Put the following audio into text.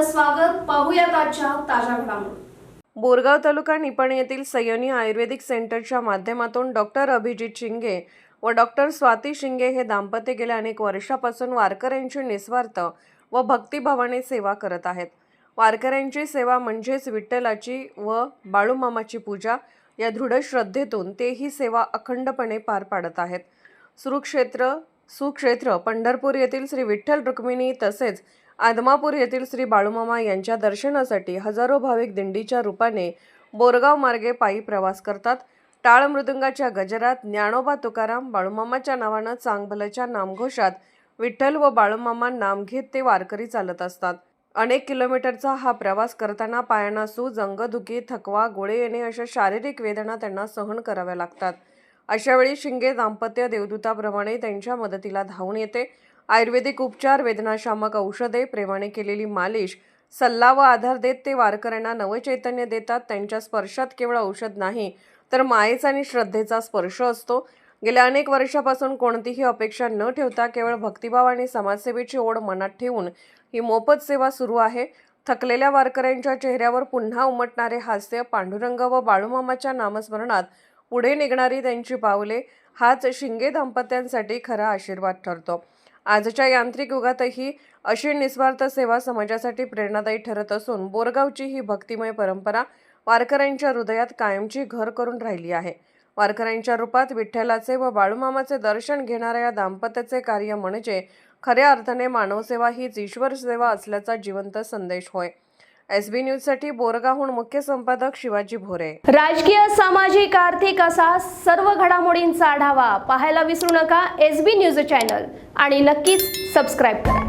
आपलं स्वागत. पाहूयात आजच्या ताज्या घडामोडी. बोरगाव तालुका निपाणी येथील सय्यनी आयुर्वेदिक सेंटरच्या माध्यमातून डॉक्टर अभिजित शिंगे व डॉक्टर स्वाती शिंगे हे दाम्पत्य गेल्या अनेक वर्षापासून वारकऱ्यांची निस्वार्थ व भक्तिभावाने सेवा करत आहेत. वारकऱ्यांची सेवा म्हणजेच विठ्ठलाची व बाळूमामाची पूजा या दृढ श्रद्धेतून ते ही सेवा अखंडपणे पार पाडत आहेत. सुक्षेत्र पंढरपूर येथील श्री विठ्ठल रुक्मिणी तसेच आदमापूर येथील श्री बाळूमामा यांच्या दर्शनासाठी हजारो भाविक दिंडीच्या रूपाने बोरगाव मार्गे पायी प्रवास करतात. टाळ मृदुंगाच्या गजरात ज्ञानोबा तुकाराम बाळूमामाच्या नावानं चांगभलच्या नामघोषात विठ्ठल व बाळूमामा नाम घेत ते वारकरी चालत असतात. अनेक किलोमीटरचा हा प्रवास करताना पायांना सूज, अंगदुखी, थकवा, गोळे येणे अशा शारीरिक वेदना त्यांना सहन कराव्या लागतात. अशावेळी शिंगे दाम्पत्य देवदूताप्रमाणे त्यांच्या मदतीला धावून येते. आयुर्वेदिक उपचार, वेदनाशामक औषधे, प्रेमाने केलेली मालिश, सल्ला व आधार देत ते वारकऱ्यांना नवचैतन्य देतात. त्यांच्या स्पर्शात केवळ औषध नाही तर मायेचा आणि श्रद्धेचा स्पर्श असतो. गेल्या अनेक वर्षापासून कोणतीही अपेक्षा न ठेवता केवळ भक्तिभाव आणि समाजसेवेची ओढ मनात ठेवून ही मोफत सेवा सुरू आहे. थकलेल्या वारकऱ्यांच्या चेहऱ्यावर पुन्हा उमटणारे हास्य, पांडुरंग व बाळूमामाच्या नामस्मरणात पुढे निघणारी त्यांची पावले हाच शिंगे दाम्पत्यांसाठी खरा आशीर्वाद ठरतो. आजच्या यांत्रिक युगातही अशी निस्वार्थ सेवा समाजासाठी प्रेरणादायी ठरत असून बोरगावची ही भक्तिमय परंपरा वारकऱ्यांच्या हृदयात कायमची घर करून राहिली आहे. वारकऱ्यांच्या रूपात विठ्ठलाचे व बाळूमामाचे दर्शन घेणाऱ्या या दाम्पत्याचे कार्य म्हणजे खऱ्या अर्थाने मानवसेवा हीच ईश्वर सेवा असल्याचा जिवंत संदेश होय. SB न्यूजसाठी बोरगावहून मुख्य संपादक शिवाजी भोरे. राजकीय, सामाजिक, आर्थिक असा सर्व घडामोडींचा आढावा पाहायला विसरू नका SB न्यूज चॅनल आणि नक्कीच सबस्क्राईब करा.